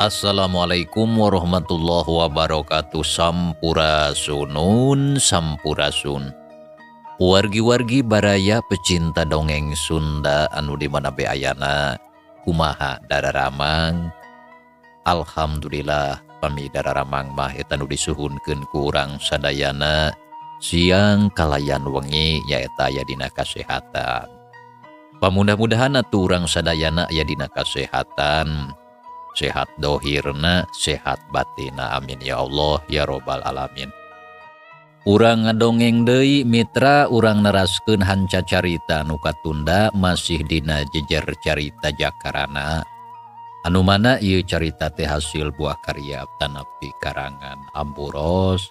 Assalamualaikum warahmatullahi wabarakatuh. Sampurasunun, sampurasun. Wargi-wargi baraya pecinta dongeng Sunda anu dimana be ayana, kumaha dararamang. Alhamdulillah pami dararamang mah eta nu disuhunkeun ku urang sadayana siang kalayan wengi nyaeta aya dina kasehatan. Pamudah-mudahan atuh urang sadayana aya dina kasehatan. Sehat dohirna, sehat batina, amin ya Allah ya robbal alamin. Urang ngadongeng deui mitra, urang neraskeun hanca carita nu katunda masih dina jejer carita Jakarana. Anu mana ieu carita teh hasil buah karya tanapi karangan Amburos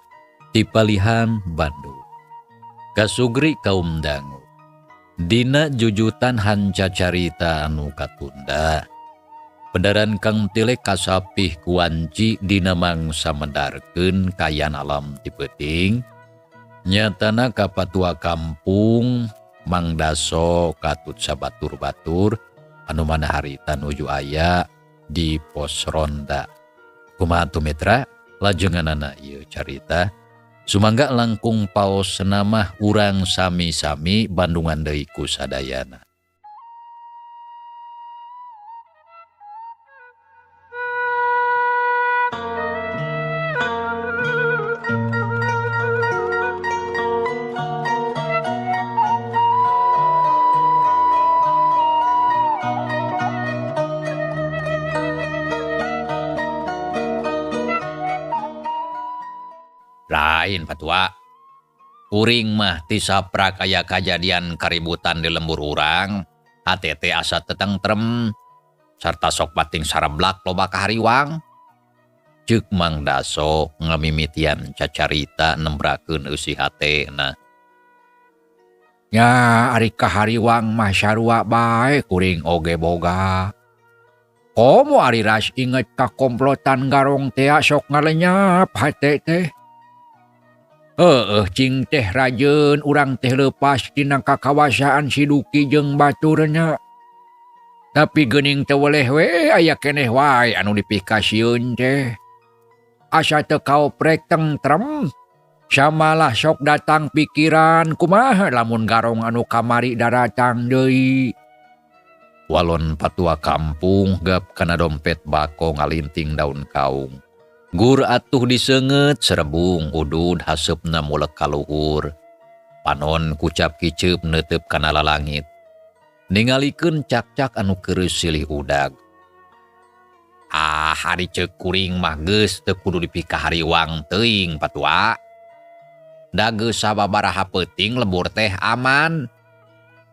ti Palihan Bandung. Kasugri kaum dangu. Dina jujutan hanca carita anu katunda. Pendaran Kang Tilek kasapih kuanci dina mangsa mendarkeun kayan alam ti peuting. Nyatana kapatua kampung Mang Daso katut sabatur-batur anu mana harita nuju aya di pos ronda. Kumaha atuh mitra? Lajenganana ieu carita. Sumangga langkung paos senamah urang sami-sami Bandungan deui ku sadayana. Lain patua. Kuring mah ti saprak aya kajadian kaributan di lembur urang, HTT asa tetengrem, sarta sok bating sareblak loba kahariwang. Ceuk Mang Daso ngamimitian cacarita nembrakeun eusi hatena. Ya ari kahariwang mah sarua bae kuring oge boga. Komo ari ras inget ka komplotan garong teh sok ngalenyap HTT. Cing teh rajeun urang teh leupas tina kakawasaan si Duki jeung baturnya. Tapi geuning teu weleh we aya keneh wae anu dipikasieun teh. Asa teu kaoprek tentrem. Samalah sok datang pikiran kumaha lamun garong anu kamari daratang deui. Walon patua kampung gap kana dompet bako ngalinting daun kaung. Gur atuh diseungeut serebung udud haseupna mulek kaluhur. Panon kucap kiceup neuteup kana lalangit. Ningalikeun cak-cak anu keureuh silih udag. Hari ceuk kuring mah geus teu kudu dipikah hariwang teuing patua. Da geus sababaraha peuting lembur teh aman.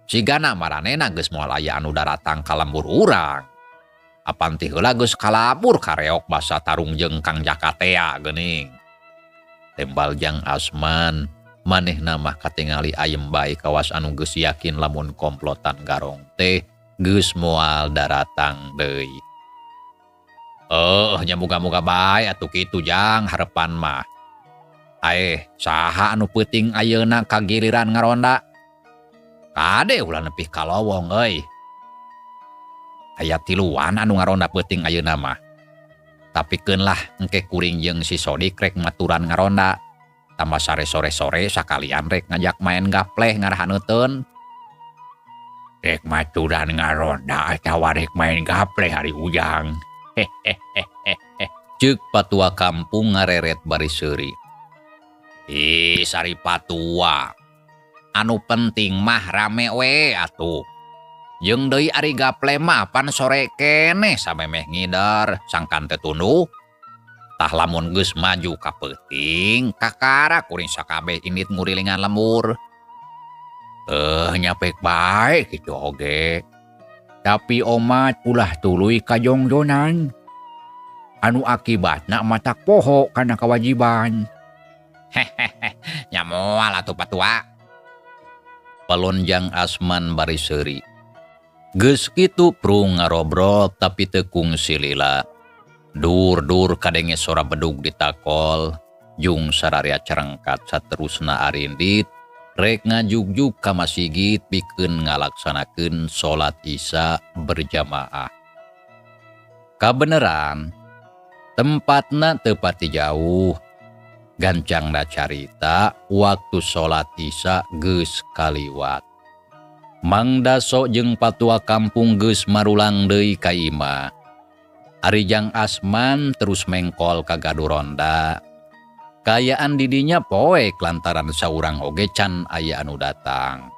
Sigana maranehna geus moal aya anu daratang ka lembur urang. Apan ti heula geus kalabur kareok basa tarung jeung Kang Jakatea geuning. Tembal Jang Asman, manehna mah katingali ayem bae kawas anu geus yakin lamun komplotan garong teh geus moal daratang deui. Nya muga-muga bae atuh kitu Jang harepan mah. Saha anu peuting ayeuna kagiliran ngaronda? Kade ulah nepih ka lowong euy. Aya tiluan anu ngaronda peuting ayeuna mah. Tapikeun lah engke kuring jeung si Sodik rek maturan ngaronda. Tambah sore-sore sakalian rek ngajak main gapleh ngarahaneuteun. Rek maturan ngaronda atawa rek main gapleh hari ujang. Ceuk patua kampung ngareret bari seuri. Ih, sari patua. Anu penting mah rame we atuh. Jeung deui ari gaple mah pan sore keneh samemeh ngidar sangkan teu tunduh. Tah lamun geus maju ka peuting, kakara kuring sakabeh indit ngurilingan lemur. Nyapek bae kitu oge. Tapi omat ulah tuluy kajongjonan. Anu akibatna matak poho kana kewajiban. Hehehe, nya moal atuh patua. Palonjang Asman bari seuri. Geus kitu prung ngarobrol tapi teu kungsi lila. Dur kadenge sora bedug ditakol, jung sararia cerengkat saterusna arindit, rek ngajugjug ka masjid pikeun ngalaksanakeun salat Isya berjamaah. Kabeneran, tempatna teu pati jauh. Gancangna carita waktu salat Isya geus kaliwat. Mang Daso jeung patua kampung geus marulang deui ka imah. Arijang Asman terus mengkol ka gaduh ronda. Kayaan didinya poek lantaran saurang oge can aya anu datang.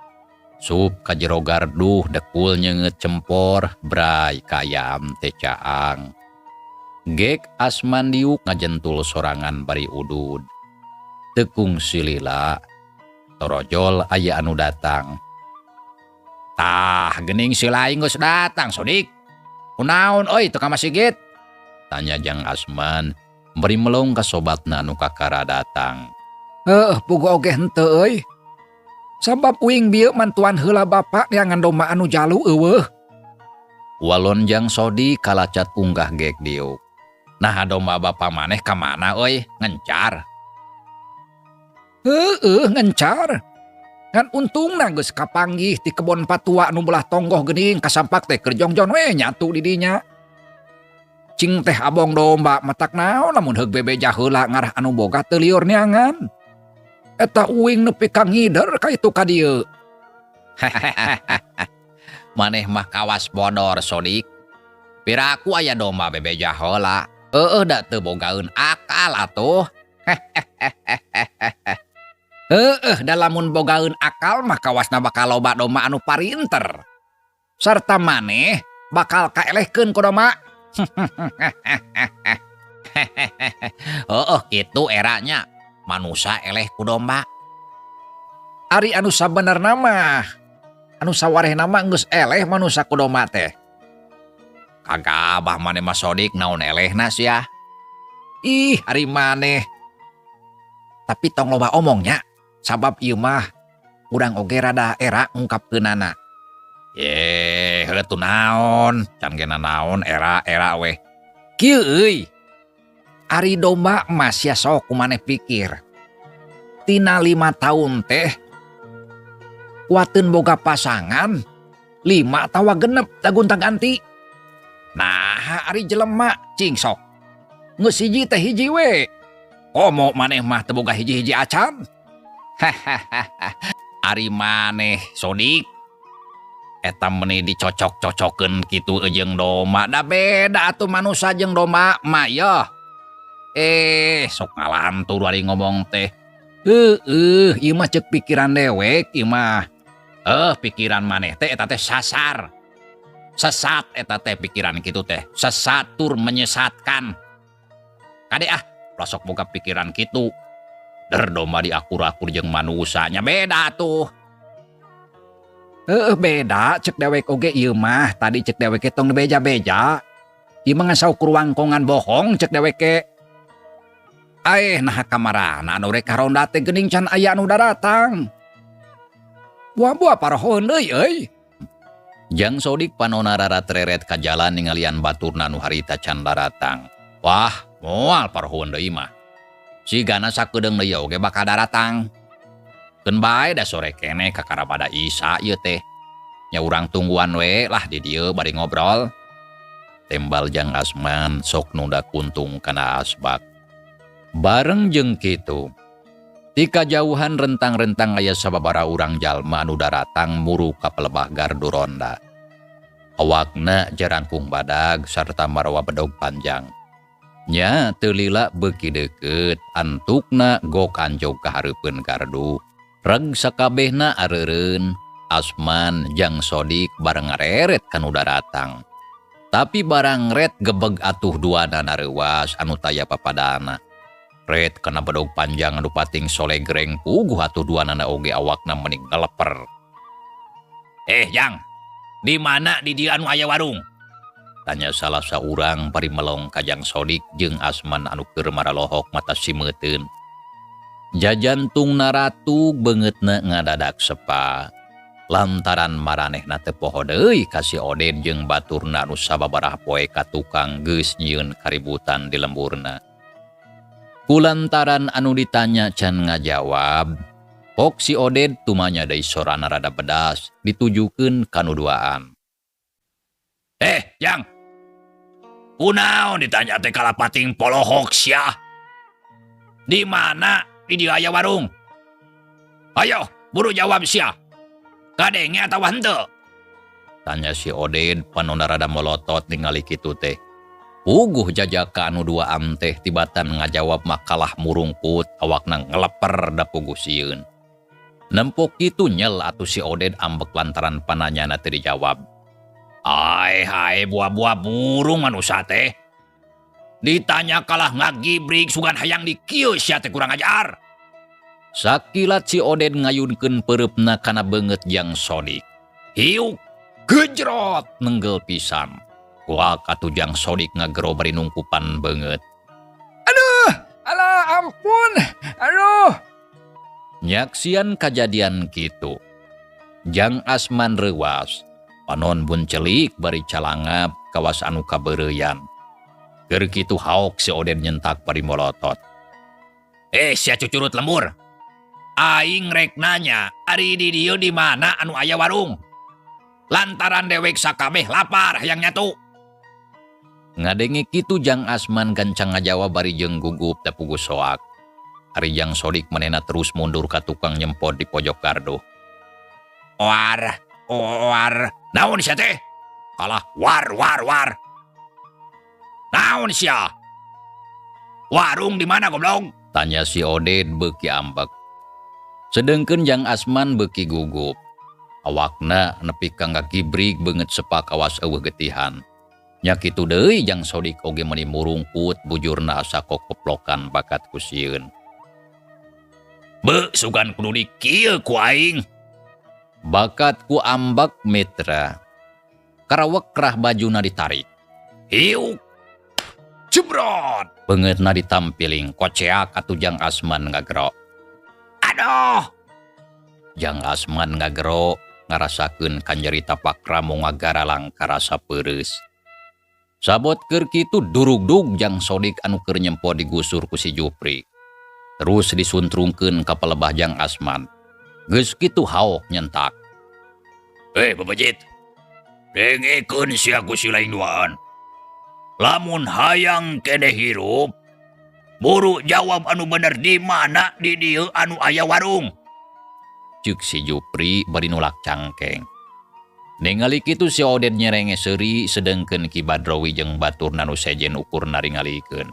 Sup ka jero garduh dekul nyeungeut cempor, bray kayam teh caang. Gek Asman diuk ngajentul sorangan bari udud. Teu kungsi lila, torojol aya anu datang. Tah geuning si laing geus datang Sodik. Kunaon oi teu ka masjid? Tanya Jang Asman beri melong ka sobatna anu kakara datang. Puguh oge henteu euy. Sabab uing bieu mantuan heula bapa neangan domba anu jalu eueuh. Walon Jang Sodi kalacat unggah gek diuk. Nah domba bapa maneh ka mana euy? Ngencar. Ngencar. Kan untungna geus kapanggih ti kebon patua anu belah tonggoh geuning kasampak teh keur jongjon we nyatu di dinya. Cing teh abong domba matak naon lamun heug bebeja heula ngarah anu boga teu lieur neangan. Eta uing nepi ka ngider ka itu ka dieu. Maneh mah kawas bodor Sodik. Piraku aya domba bebeja heula. Da teu bogaeun akal atuh. Da lamun bogaeun akal mah kawasna bakal loba domba anu parinter. Sarta maneh bakal kaelehkeun ku domba. Kitu eranya manusia eleh ku domba. Ari anu sabenerna mah anu sawarehna mah geus eleh manusia ku domba teh. Kagak abah maneh mah Sodik naon elehna sia. Ih, ari maneh. Tapi tong loba omongnya. Sabab ieu mah urang oge rada era ngungkapkeunana. Heutu naon? Can gena naon era weh. Kieu euy. Ari domba mah sia sok kumaneh pikir. Tina 5 taun teh kuateun boga pasangan 5 tawa genep tagunta-ganti. Nah, ari jelema cing sok. Geus hiji teh hiji we. Komo maneh mah teu boga hiji-hiji acan. Ari maneh Sodik. Eta meuni dicocok-cocokeun kitu jeung domba. Da beda atuh manusia jeung domba mah yeuh. Sok ngalantur ari ngomong teh. Ieu mah ceuk pikiran dewek ieu mah. Pikiran maneh teh eta teh sasar. Sesat eta teh pikiran kitu teh. Sesat tur menyesatkan. Kade pelosok boga pikiran kitu. Domba diakur-akur jeung manusanya beda tuh. Beda cek dewek oge ieu mah. Tadi cek dewek tong beja-beja. Ieu mah ngasau kurwangkongan bohong cek dewek. Nah kamarana anu rek karonda teh geuning can aya anu datang. Buah-buah parohon deui euy. Jang Sodik panonna rarat-reret ka jalan ningalian baturna nu harita can datang. Wah, moal parohon deui mah. Sigana sakedeung deui oge bakal datang. Keun bae da sore keneh kakara pada Isya ieu teh. Nya urang tungguan we lah di dieu bari ngobrol. Tembal Jang Asman sok nunda kuntung kana asbak. Bareng jeung kitu, ti kajauhan rentang-rentang aya sababaraha urang jalma anu datang muru ka pelebah gardu ronda. Awakna jarangkung badag sarta marawa bedog panjang. Nya teu lila beuki deukeut antukna gok anjog ka hareupeun gardu. Reg sakabehna areureun Asman jang Sodik bareng ngareret kanu daratang. Tapi barang ret gebeg atuh duana nareuwas anu taya papadana. Ret kana bedog panjang anu pating solegreng puguh atuh duanana oge awakna mending ngeleper. Jang, di mana di dieu anu aya warung? Tanya salah saurang bari melong ka Jang Sodik jeung Asman anu keur maralohok mata simeuteun. Jajantungna ratu beungeutna ngadadak sepa. Lantaran maranehna teu poho deui ka si Oden jeung baturna anu sababaraha poe ka tukang geus nyieun kaributan di lemburna. Kulantaran anu ditanya can ngajawab, pok si Oden tumanya deui sorana rada bedas ditujukeun ka nu duaan. Jang, kunaon ditanya teh kalapating polohok sia? Di mana di dieu aya warung? Ayo, buru jawab sia. Kadenge atawa henteu? Tanya si Oden panonna rada molotot ningali kitu teh. Puguh jajaka anu duaan teh tibatan ngajawab makalah murungkut awakna ngeleper da puguh sieun. Nempok kitu nyel atuh si Oden ambek lantaran pananyana teu dijawab. Hai buah-buah burung manusia teh. Ditanya kalah ngagibrig sugan hayang di kieu sia teh kurang ajar. Sakilat si Oden ngayunkeun peureupeuna kana beungeut Jang Sodik. Hiuk gejrot nenggel pisan. Kuak atuh Jang Sodik ngagero bari nungkupan beungeut. Aduh, alah ampun. Aduh. Nyaksian kajadian kitu. Jang Asman reuwas. Panon buncelik bari calangap kawas anu kabeureuyan. Keur kitu haok si Oden nyentak bari molotot. Sia cucurut lembur. Aing rek nanya, ari di dieu di mana anu aya warung? Lantaran dewek sakabeh lapar hayang nyatu. Ngadenge kitu Jang Asman gancang ngajawab bari jeung gugup teh puguh soak. Ari Jang Sodik manehna terus mundur ka tukang nyempod di pojok gardu. War. Naon sia teh? Kalah war. Naon sia? Warung di mana goblok? Tanya si Oden beuki ambek. Sedengkeun Jang Asman beuki gugup. Awakna nepi ka ngagibrig beungeut sepak awas eueuh getihan. Nya kitu deui Jang Sodik oge meuni murungkut bujurna asa kokoplokan bakat ku sieun. Beu sugan kudu di kieu ku aing. Bakat ku ambak mitra. Karawek rah bajuna ditarik. Hiuk. Jebrot. Beungeutna ditampiling koceak atuh Jang Asman ngagero. Aduh. Jang Asman ngagero ngarasakeun kanjeri tapak ramo ngagaralang karasa peureus. Sabot keur kitu durugdug Jang Sodik anu keur nyempo digusur ku si Jupri. Terus disuntrungkeun ka palebah Jang Asman. Geus kitu haok nyentak. Babajit. Dengekeun sia ku si lain duaan. Lamun hayang keneh hirup, buru jawab anu bener di mana di dieu anu aya warung. Ceuk si Jupri bari nulak cangkeng. Ningali kitu si Oden nyerenge seuri sedengkeun Ki Badrowi jeung baturna nu sejen ukur naringalikeun.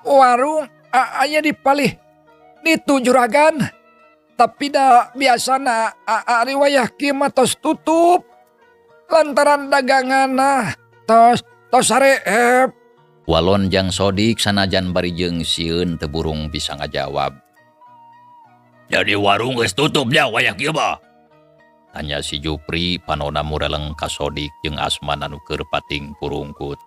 Warung aya di palih ditu juragan. Tapi da biasana ari wayah kieu mah tos tutup. Lantaran daganganna tos sareep. Walon Jang Sodik sanajan bari jeung sieun teu burung bisa ngajawab. Jadi warung geus tutup nya wayah kieu mah? Tanya si Jupri panonna mureleng ka Sodik jeung Asman anu keur pating purungkut.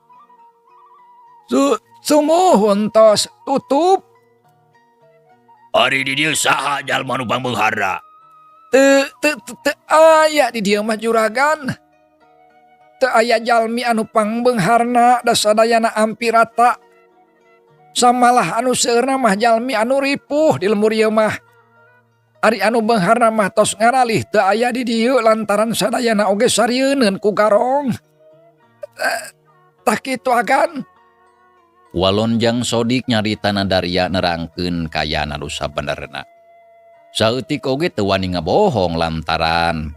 Sumuhun tos tutup. Ari di dieu saha jalma nu pangbeunghara? Teu aya di dieu mah juragan. Teu aya jalmi anu pangbeungharna da sadayana ampir rata. Samalah anu seueurna mah jalmi anu ripuh di lembur ieu mah. Ari anu beungharna mah tos ngaralih teu aya di dieu lantaran sadayana oge sarieun ku garong. Tah kitu agan. Walon Jang Sodik nyaritana Daria nerangkeun kayana nu sabenerna. Saeutik oge teu wani ngabohong lantaran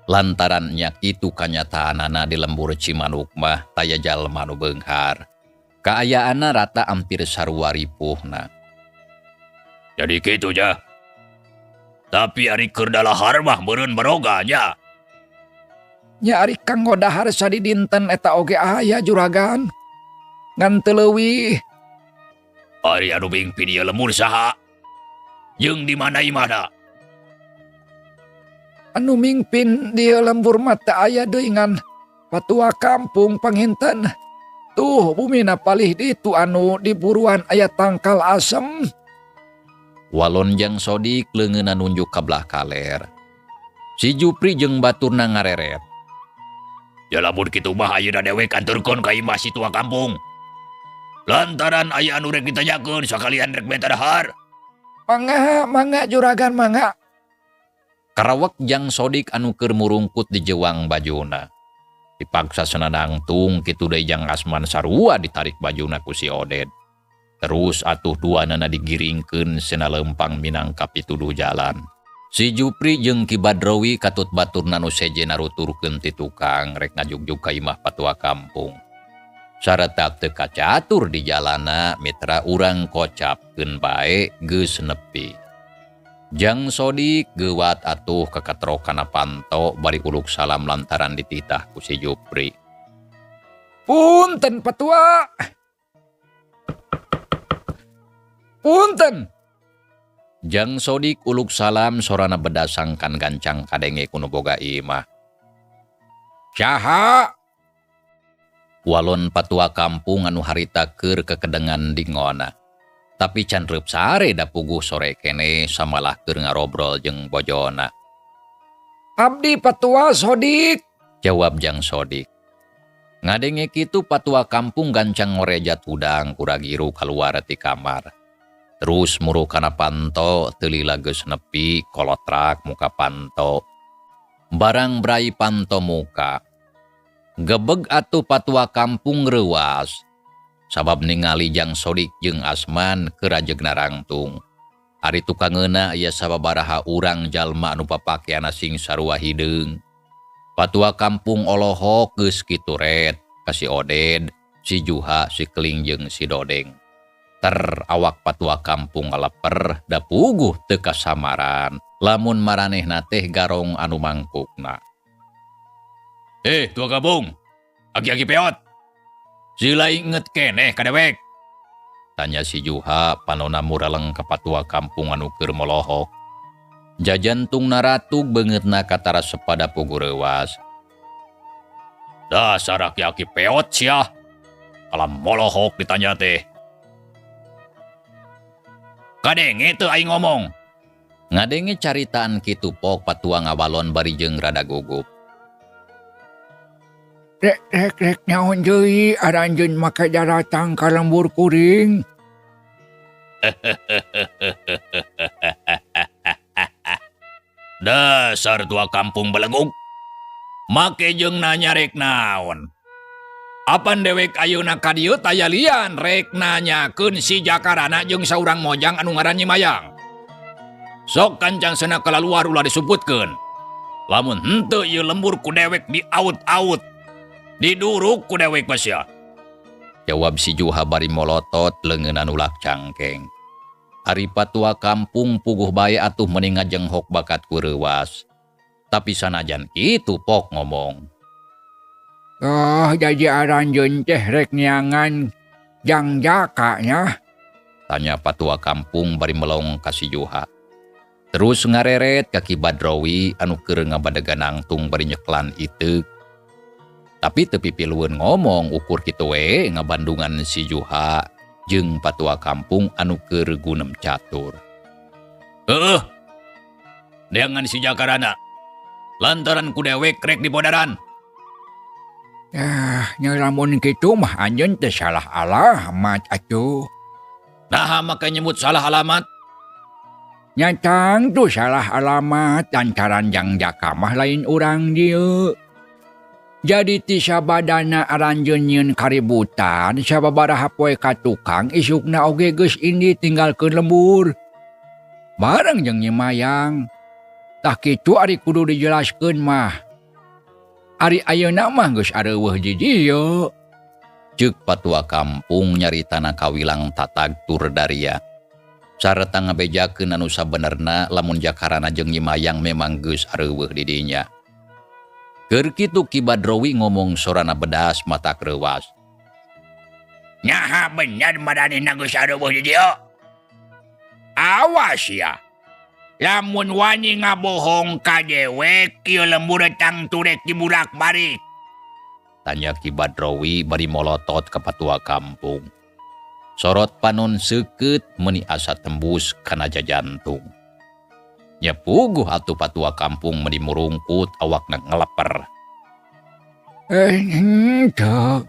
Lantarannya itu kanyataanana di lembur Cimanuk mah taya jalma nu beunghar. Kaayaanna rata hampir sarua ripuhna. Jadi kitu ja. Tapi ari keur dalahar mah meureun baroga nya. Nya ari kanggo dahar sadi dinten eta oge aya juragan. Ngan teu leuwih. Ari anu bingpin ieu lembur saha? Jeung di mana imana? Anu mingpin di lembur mata aya deui ngan patua kampung panginten. Tuh bumina palih ditu anu diburuan aya tangkal asem. Walon Jang Sodik leungeunna nunjuk ka belah kaler. Si Jupri jeung baturna ngareret. Ya lamun kitu mah ayeuna dewe kanturkeun ka imah si tua kampung. Lantaran aya anu rek ditanyakeun sakalian rek benta dahar. Mangga juragan mangga. Karawak Jang Sodik anu keur murungkut di jewang bajuna. Dipaksa senadang tung kitu deui Jang Asman sarua ditarik bajuna ku si Oded. Terus atuh duanana digiringkeun sena lempang minangka pituduh jalan. Si Jupri jeung Ki Badrowi katut baturna nu seje naruturkeun ti tukang rek ngajugjug ka imah patua kampung. Sareta teu kacatur di jalana mitra urang kocapkeun bae geus nepi. Jang Sodik geuwat atuh ka katrokana panto bari uluk salam lantaran dititah ku si Jupri. Punten patua. Punten. Jang Sodik uluk salam sorana bedasangkan gancang kadenge kuno boga imah. Saha? Walon patua kampung anu harita keur kekedengan dingona. Tapi can reup sare da puguh sore kene samalah keur ngarobrol jeung bojona. Abdi patua Sodik. Jawab Jang Sodik. Ngadenge kitu patua kampung gancang ngorejat udang kuragiru kaluar ti kamar. Terus muru kana panto teu lila geus nepi kolotrak muka panto. Barang brai panto muka. Gebeg atuh patua kampung reuwas. Sabab ningali Jang Sodik jeung Asman keur rajegna rangtung. Ari tukangeuna aya sababaraha urang jalma anu papakeana sing sarua hideung. Patua kampung olohok geus kitu ret ka si Oded, si Juha, si Keling jeung si Dodeng. Awak patua kampung ngaleper da puguh teu kasamaran lamun maranehna teh garong anu mangkukna. Tua kampung, agi-agi peot. Sila inget keneh kadewek. Tanya si Juha panona muraleng ka patua kampung anu keur molohok. Jajantung naratug beungeutna katara sepada pugu reuwas. Dasar aki-aki peot sia. Alam molohok ditanya teh. Kadenge teu aing ngomong. Ngadenge caritaan kitu pok patua ngawalon bari jeung rada gugup. Rek nyaon deui aranjeun make daratang ka lembur kuring. Dasar tua kampung belegug. Make jeung nanya rek naon. Apan dewek ayeuna ka dieu taya lian rek nanyakeun si Jakarana jeung saurang mojang anu ngaran Nyi Mayang. Sok kancang seuna kalaluar ulah disebutkeun. Lamun henteu ieu lembur ku dewek diaut-aut. Diduruk ku dewek pasya. Jawab si Juha bari molotot leungeunna ulak cangkeng. Ari patua kampung puguh bae atuh mending ngajenghok bakat ku reuwas. Tapi sanajan kitu pok ngomong. Jadi aranjeun teh rek niangan Jang Jaka nya. Tanya patua kampung bari melong ka si Juha. Terus ngareret ka Ki Badrowi anu keur ngabadegan nangtung bari nyeklan iteuk. Tapi teu pipilueun ngomong ukur kitu we ngabandungan si Juha jeung patua kampung anu keur gunem catur. Heueuh. Deangan si Jakarana. Lantaran ku dewek rek dibodaran. Nya lamun kitu mah anjeun teh salah alamat atuh. Nah maka nyebut salah alamat. Nyatang tuh salah alamat lantaran Jang Jaka mah lain urang dieu. Jadi ti sabadana aranjeun nyieun kaributan sababaraha poe ka tukang isukna oge geus indi tinggalkeun lembur. Bareng jeung Nyi Mayang. Tah kitu ari kudu dijelaskeun mah. Ari ayeuna mah geus areuweuh jijieu. Ceuk patua kampung nyaritana kawilang tatag tur daria. Sareta ngabejakeun anu sabenerna lamun jakarana jeung Nyimayang memang geus areuweuh di dinya. Keur kitu Ki Badrowi ngomong sorana bedas mata kreuwas. Nyaha bener maranehna geus areuweuh di dieu. Awas ya. Lamun wani ngabohong ka dewek kieu lembur tang turek dibulak-balik. Tanya Ki Badrowi bari molotot ka patua kampung. Sorot panon seukeut meuni asa tembus kana jantung. Nya puguh atuh patua kampung meuni murungkut awakna ngeleper. Teu.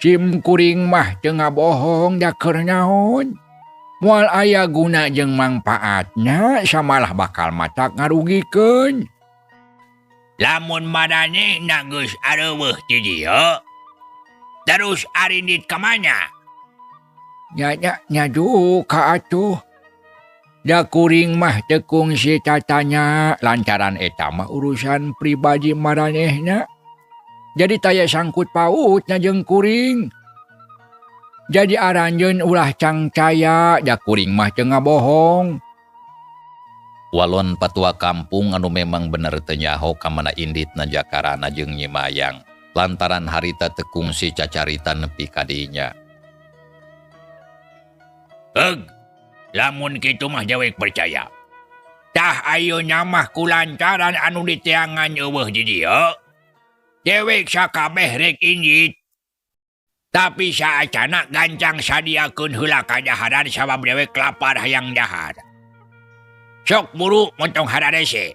Sim kuring mah teu ngabohong da keur naon. Moal aya guna jeung mangpaatna samalah bakal matak ngarugikeun. Lamun maranehna geus areuweuh ti dieu, terus arindit ka mana? Nyadu ka atuh. Da kuring mah teu kungsi tatanya lantaran eta mah urusan pribadi maranehna. Jadi taya sangkut pautna jeung kuring. Jadi aranjeun ulah cangcaya da kuring mah teu ngabohong. Walon patua kampung anu memang bener teu nyaho ka mana inditna jakarana jeung Nyimayang lantaran harita teu kungsi cacarita nepi ka dinya. Lamun kitu mah dewek percaya. Tah ayeuna mah kulantaran anu diteangan eueuh di dieu. Dewek sakabeh rek indit. Tapi saacana gancang sadiakeun heula kadaharan sabab dewek lapar hayang dahar. Sok buru montong hararese.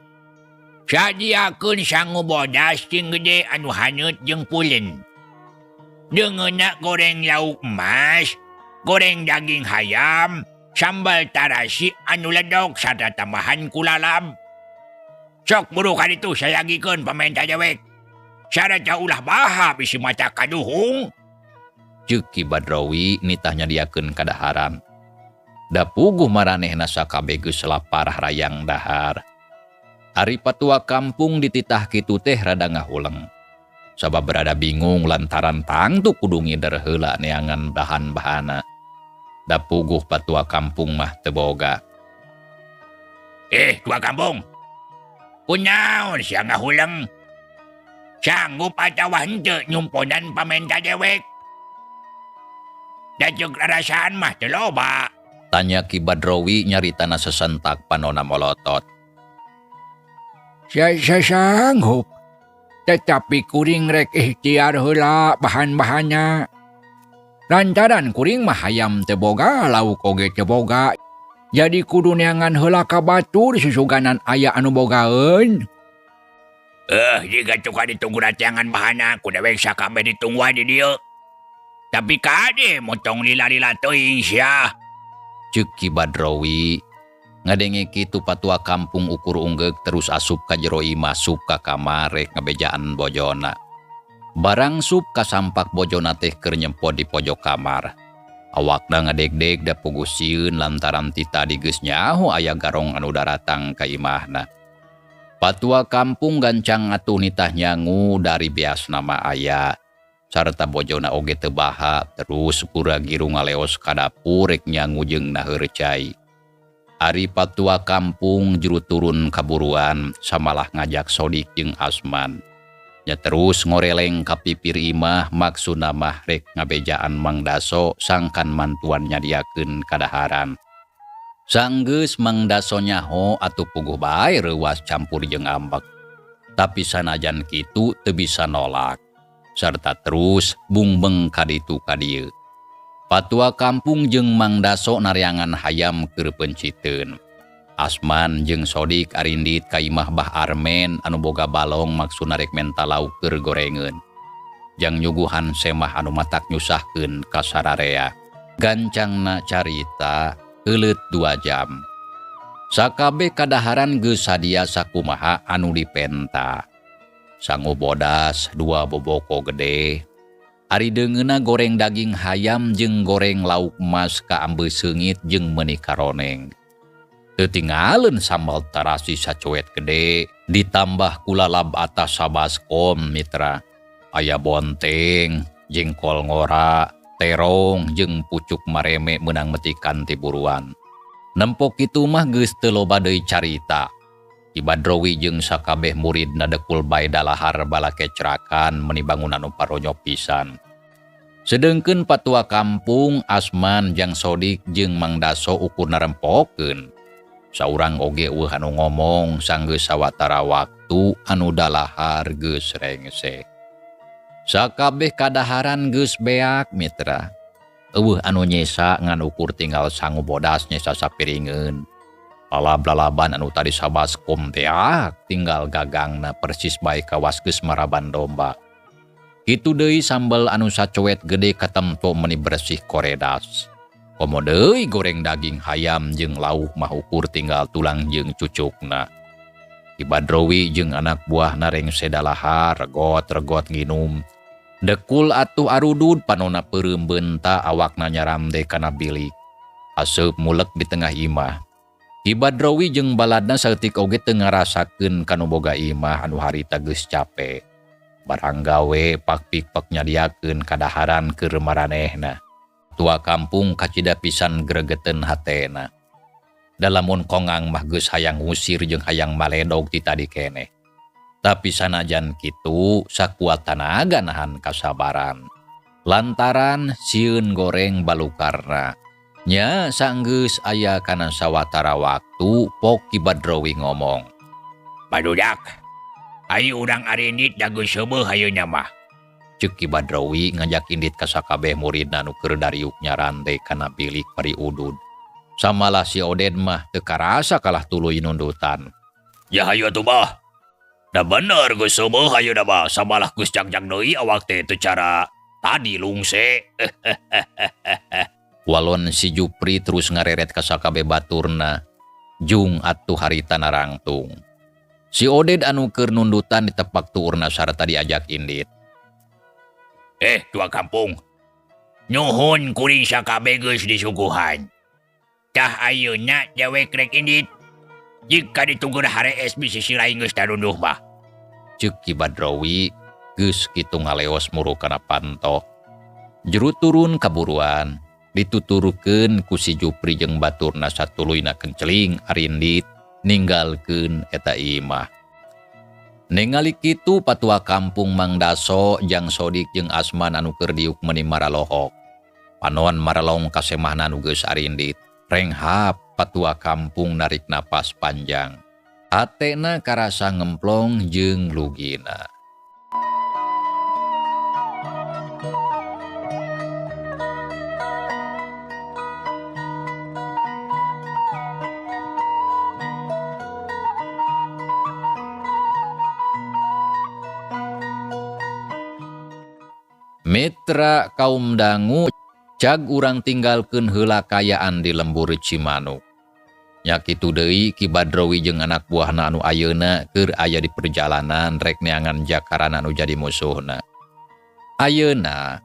Sadiakeun sangu bodas jeung gede anu haneut jeung pulen. Deungeunna goreng lauk emas, goreng daging hayam, sambal tarasi anu ledok sarta tambahan kulalam. Sok buru ka ditu sayagikeun pamenta dewek. Sarata ulah baha bisi mata kaduhung. Ceuk Ki Badrowi nitah nyadiakeun kadaharan. Da puguh maranehna sakabeh geus lapar rayang dahar. Ari patua kampung dititah kitu teh rada ngahuleng. Sabab berada bingung lantaran tangtu kudu ngider heula neangan bahan-bahana. Da puguh patua kampung mah teu boga. Tua kampung. Kunaon sia ngahuleng? Sanggup atawa henteu nyumponan pamenta dewek? Da jeung rarasaan mah teu loba. Tanya Ki Badrowi nyaritana sesentak panona molotot. Saya sanggup. Tetapi kuring rek ikhtiar heula bahan-bahannya. Lantaran kuring mah hayam teu boga, lauk oge teu boga. Jadi kudu neangan heula ka batur susuganan aya anu bogaeun. Jika cuka ditunggu raciangan bahana, kuda wek sakabeh ditunggu di dieu. Tapi kade motong lila-lila teuing sia. Ceuk Ki Badrowi ngadenge kitu patua kampung ukur unggeg terus asup ka jero imah sup ka kamar rek ngabejaan bojona. Barang sup kasampak bojona teh keur nyempot di pojok kamar. Awakna ngadeg-deg da puguh sieun lantaran tita di geus nyaho aya garong anu daratang ka imahna. Patua kampung gancang atuh nitah nyangu dari biasna mah aya. Sarta bojona oge teu baha terus pura giru ngaleos ka dapur rek nyangu jeung naheurcai. Ari patua kampung juru turun kaburuan samalah ngajak Sodik jeung Asman. Nya terus ngoreleng ka pipir imah maksudna mah rek ngabejaan Mang Daso sangkan mantuan nyadiakeun kadaharan. Sanggeus Mang Daso nyaho atuh puguh bae reuwas campur jeung ambek. Tapi sanajan kitu teu bisa nolak. Sarta terus bungbeng kaditu kadieu. Patua kampung jeung Mang Daso naryangan hayam keur penciteun. Asman jeung Sodik arindit ka imah Bah Armen anu boga balong maksudna rek menta lauk keur gorengeun. Jang nyuguhan semah anu matak nyusahkeun ka sararea. Gancangna carita euleut 2 jam. Sakabeh kadaharan geus sadia sakumaha anu dipenta. Sangu bodas 2 boboko gede. Ari deungeuna goreng daging hayam jeung goreng lauk emas ka ambeus seungit jeung meuni karoneng. Teu tingalin sambal tarasi sacoet gede ditambah kulalab atas sabaskom mitra. Aya bonteng, jengkol ngora, terong jeung pucuk mareme menang metikan tiburuan. Nempok kitu mah geus teu loba deui carita. Ki Badrowi jeung sakabeh muridna dekul bae dalahar bala kecrakan meuni bangunan nu paronyo pisan. Sedengkeun patua kampung Asman Jang Sodik jeung Mang Daso ukur narempokeun. Saurang oge eueuh anu ngomong sanggeus sawatara waktu anu dalahar geus rengse. Sakabeh kadaharan geus beak mitra. Eueuh anu nyesa ngan ukur tinggal sangu bodas nyesa sapiringeun. Lalab-lalaban anu tadi sabaskom teak tinggal gagangna persis bae kawas geus maraban domba. Kitu deui sambal anu sacoet gede katempo meuni bersih koredas. Komo deui goreng daging hayam jeung lauk mah ukur tinggal tulang jeung cucukna. Ki Badrowi jeung anak buahna rengse dalahar regot-regot nginum. Dekul atuh arudud panonna peureum beunta awakna nyaramde kana bilik. Aseup mulek di tengah imah. Ki Badrowi jeung baladna saeutik oge teu ngarasakeun kanu boga imah anu harita geus cape. Barang gawe pak-pikpek nyadiakeun kadaharan keur maranehna. Tua kampung kacida pisan gregeteun hatena. Dalamun kongang mah geus hayang ngusir jeung hayang maledog ti tadi keneh. Tapi sanajan kitu sakuat tanaga nahan kasabaran. Lantaran sieun goreng balukarna. Nya sanggeus aya kana sawatara waktu pok Ki Badrowi ngomong. Badudak, ayo urang arindit dagu seueuh hayeuna mah. Ceuk Ki Badrowi ngajak indit ka sakabeh muridna nu keur dariuk nyarande kana bilik pari udud. Samalah si Oded mah teu karasa kalah tuluy nundutan. Ya hayu atuh bah. Da bener geus seueuh hayeuna mah samalah geus jangjang deui awak teh teu cara tadi lungse. Walon si Jupri terus ngareret ka sakabeh baturna. Jung atuh harita narangtung. Si Oded anu keur nundutan ditepak tuurna sarta diajak indit. Tua kampung. Nyuhun kuring sakabeh geus disuguhan. Tah ayeuna dewek rek indit. Jika ditunggu harees bisi silaing geus tarunduh mah. Ceuk Ki Badrowi geus kitu ngaleos muru kana pantoh. Juru turun kaburuan. Dituturukeun ku si Jupri jeung baturna satuluyna kenceling arindit ninggalkeun eta imah. Ningali kitu patua kampung Mang Daso Jang Sodik jeung Asman anu keur diuk meuni maralohok. Panoan maralong kasemahna nu geus arindit. Renghap patua kampung narik napas panjang. Hatena karasa ngemplong jeung lugina. Mitra kaum dangu cag urang tinggalkeun heula kayaan di lembur Cimanuk. Nya kitu deui Ki Badrowi jeung anak buahna anu ayeuna keur aya di perjalanan rek neangan Jakaran anu jadi musuhna. Ayeuna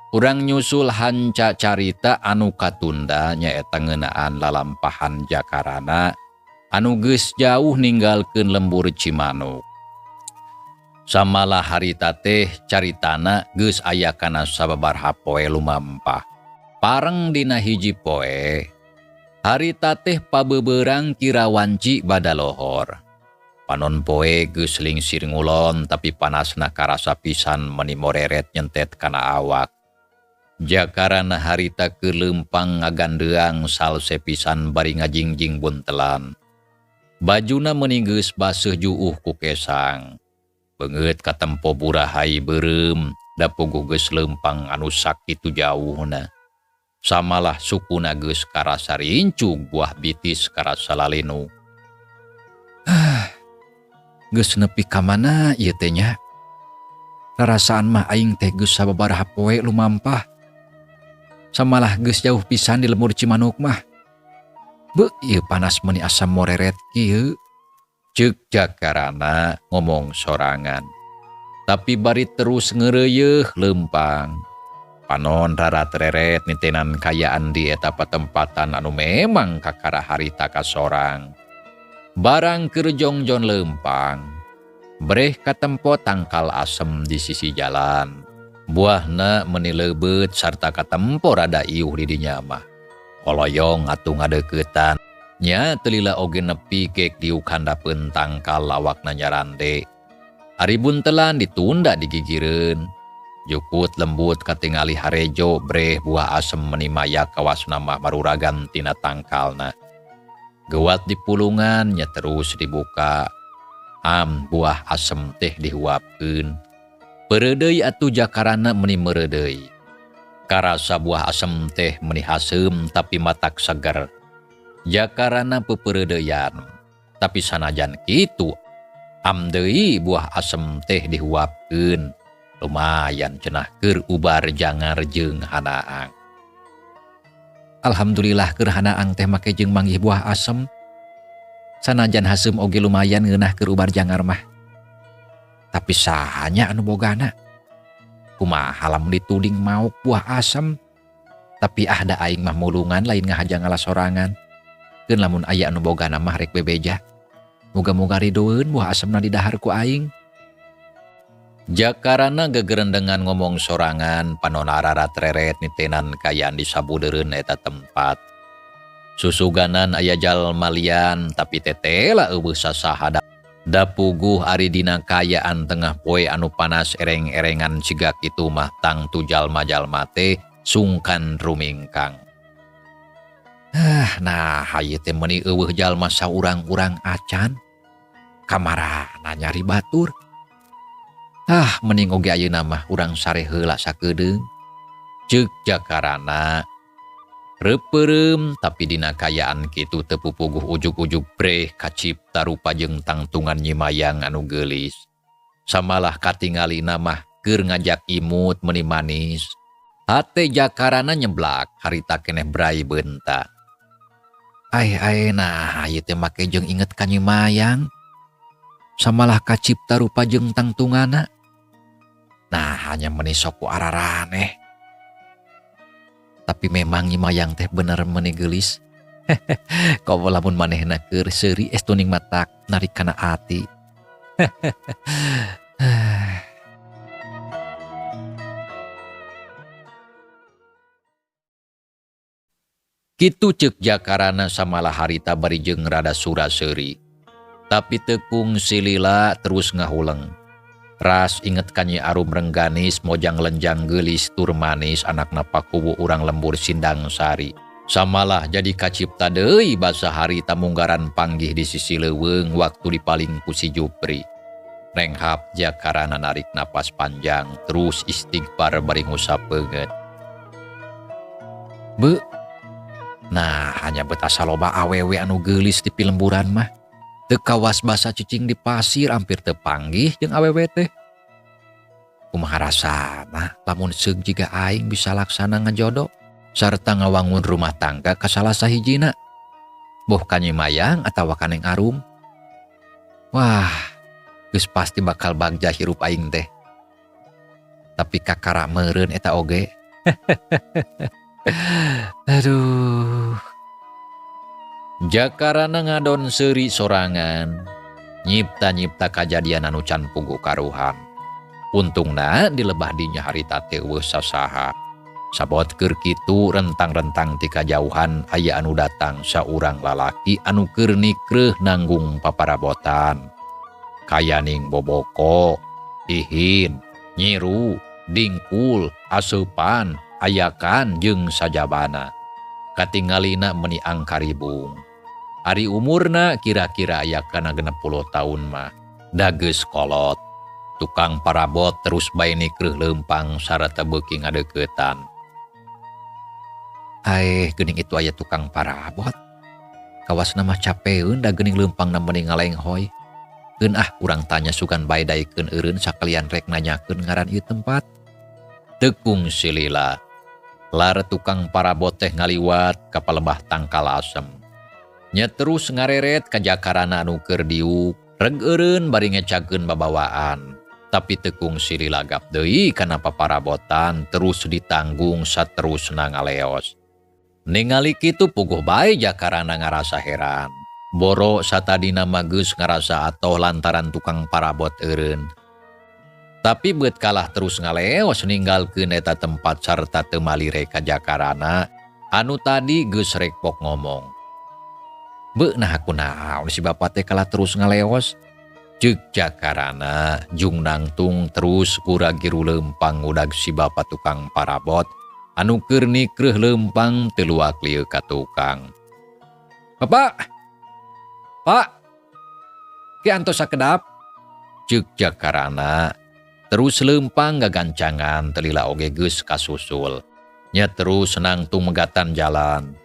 urang nyusul hanca carita anu katunda nyaeta ngeunaan lalampahan Jakarana anu geus jauh ninggalkeun lembur Cimanuk. Samalah harita teh caritana geus aya kana sababaraha poe lumampah. Pareng dina hiji poe, harita teh pabeubeurang kirawanci bada lohor. Panon poe geus lingsir ngulon tapi panasna karasa pisan meuni moreret nyentet kana awak. Jakarana harita keuleumpang ngagandeang salse pisan bari ngajingjing buntelan. Bajuna meuni geus baseuh juuh ku kesang. Beungeut katempo burahai beureum da puguh geus leumpang anu sakitu jauhna. Samalah sukuna geus karasa rincug buah bitis karasa lalinu. Geus nepi ka mana ieu teh nya? Rarasaan mah aing teh geus sababaraha poe lumampah. Samalah geus jauh pisan di lembur Cimanuk mah. Beuh ieu panas meuni asam moreret kieu. Ceuk Jakarana ngomong sorangan. Tapi bari terus ngeureuyeuf leumpang. Panon rara tereret nitenan kayaan di eta patempatan anu memang kakara harita kasorang. Barang kerjongjon lempang, breh katempo tangkal asem di sisi jalan. Buahna menilebet sarta katempo rada iuh di dinya mah. Oloyong atuh ngadeukeutan. Nya telila oge nepi kek diukandapeun tangkal lawakna nyarande. Ari buntelan ditunda digigireun. Jukut lembut katingali harejo breh buah asem menimaya kawasna mah maruragan tina tangkalna. Gewat di pulungan nya terus dibuka. Buah asem teh dihuapkeun. Pereudeuy atuh jakarana meuni mereudeuy. Karasa buah asem teh meuni hasem tapi matak seger. Jakarana pepereudeuyan. Tapi sanajan kitu, deui buah asem teh dihuapkeun. Lumayan cenah keur ubar jangar jeung hanaang. Alhamdulillah keur hanaang teh make jeung manggih buah asem. Sanajan hasem oge lumayan ngeunah keur ubar jangar mah. Tapi sahanya anu bogana. Kumaha lamun dituding mauk buah asem. Tapi da aing mah mulungan lain ngahajang ngalah sorangan. Keun lamun aya anu bogana mah rek bebeja. Muga-muga ridoeun buah asemna di dahar ku aing. Jakarana gegerendengan ngomong sorangan panonarara treret nitenan kayaan disabudeureun eta tempat. Susuganan aya jalma lian tapi tetela eueuh sasaha da puguh ari dina kayaan tengah poe anu panas ereng-erengan siga kitu mah tangtu jalma-jalma teh sungkan rumingkang. Nah hayu teh meuni eueuh jalma saurang-urang acan. Kamarana nyari batur. Mending oge ayeuna mah urang sare heula sakedeung. Ceuk jakarana. Repeureum tapi dina kayaan kitu teu pupuguh ujug-ujug breh kacipta rupa jeung tangtungan nyimayang anu geulis. Samalah katingalina mah keur ngajak imut meuni manis. Hate jakarana nyeblak harita keneh brai beunta. Nah ieu teh make jeung inget ka nyimayang. Samalah kacipta rupa jeung tangtungana. Nah hanya meuni sok ku araraneh. Tapi memang nyimayang teh bener meuni geulis. Kau lamun manehna keur seuri es tuning matak narik kana ati. Kitu ceuk jakarana samalah harita bari jeung rada sura seuri. Tapi tekung silila terus ngahuleng. Ras inget ka Nyi Arum Rengganis mojang lenjang geulis tur manis anakna pakuwu urang lembur Sindang Sari. Samalah jadi kacipta deui basa harita munggaran panggih di sisi leuweung waktu dipaling ku si Jupri. Renghap jakarana narik napas panjang terus istighfar bari ngusapeungeun. Nah hanya betasa loba awewe anu geulis di pilemburan mah. Teu kawas basa cicing di pasir hampir teu panggih jeung awewe teh. Kumaha rasana lamun seug jiga aing bisa laksana ngajodo sarta ngawangun rumah tangga ka salah sahijina. Boh ka Nyimayang atawa ka Neng Arum. Wah, geus pasti bakal bagja hirup aing teh. Tapi kakara meureun eta oge. Aduh. Jakarana ngadon seuri sorangan, nyipta-nyipta kajadian anu can pugu karuhan. Untungna dilebah dinya harita teh eueuh sasaha. Sabot keur kitu rentang-rentang ti kajauhan aya anu datang saurang lalaki anu keur nikreuh nanggung paparabotan. Kayaning boboko, ihin, nyiru, dingkul, aseupan, ayakan jeung sajabana. Katingalina meuni angkaribung. Ari umurna kira-kira aya kana 60 tahun mah. Da geus kolot. Tukang parabot terus bae nikreuh leumpang sarata beuki ngadeuketan. Geuning itu aya tukang parabot. Kawasna mah capeun da geuning leumpangna meuni ngalenghoy. Keun urang tanya sugan bae daekeun eureun sakalian rek nanyakeun ngaran ieu tempat. Tekung silila. Lar tukang parabot teh ngaliwat ka palebah tangkal asem. Nya terus ngareret ka jakarana anu keur diuk, reg eureun bari ngecakeun babawaan. Tapi tekung sililagap deui kana paparabotan terus ditanggung saterusna ngaleos. Ningali kitu puguh bae Jakarana ngarasa heran. Boro satadina mah geus ngarasa atoh lantaran tukang parabot eureun. Tapi beut kalah terus ngaleos ninggalkeun eta tempat sarta teu malire ka Jakarana anu tadi geus rek pok ngomong. Beunah kunaon si bapa teh kalah terus ngaleos? Ceuk Jakarana jung nangtung terus kuragiru lempang udag si bapa tukang parabot anu keur nikreuh lempang teu luak lieu ka tukang. Bapak, Pak, ki antos sakedap. Ceuk Jakarana terus lempang gagancangan telila oge geus kasusul. Nya terus nangtung megatan jalan.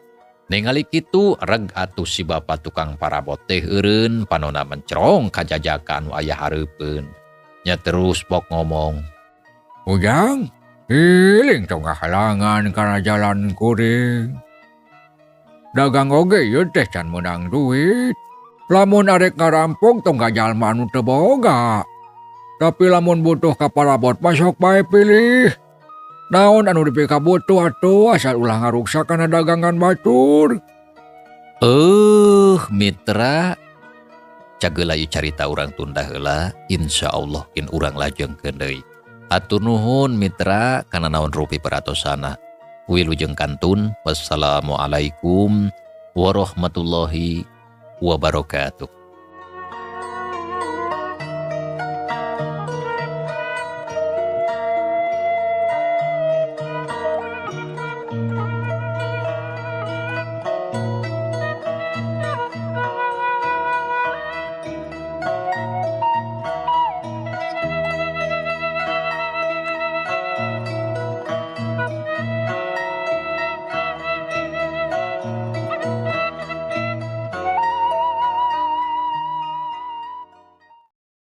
Ningali kitu reg atuh si bapa tukang parabot teh eureun panonna mencerong ka jajakan anu aya hareupeun. Nya terus pok ngomong. Ujang, iling tong halangan kana jalan kuring. Dagang oge ieu teh can meunang duit. Lamun arek ngarampok tong kajalma anu teu boga. Tapi lamun butuh ka parabot mah sok bae pilih. Naon anu dipika butuh atuh asal ulah ngaruksak kana dagangan batur. Mitra, cageula ieu carita urang tunda heula, insyaallah kin urang lajengkeun deui. Hatur nuhun mitra kana naon rupi paratosana. Wilujeng kantun. Wassalamualaikum warahmatullahi wabarakatuh.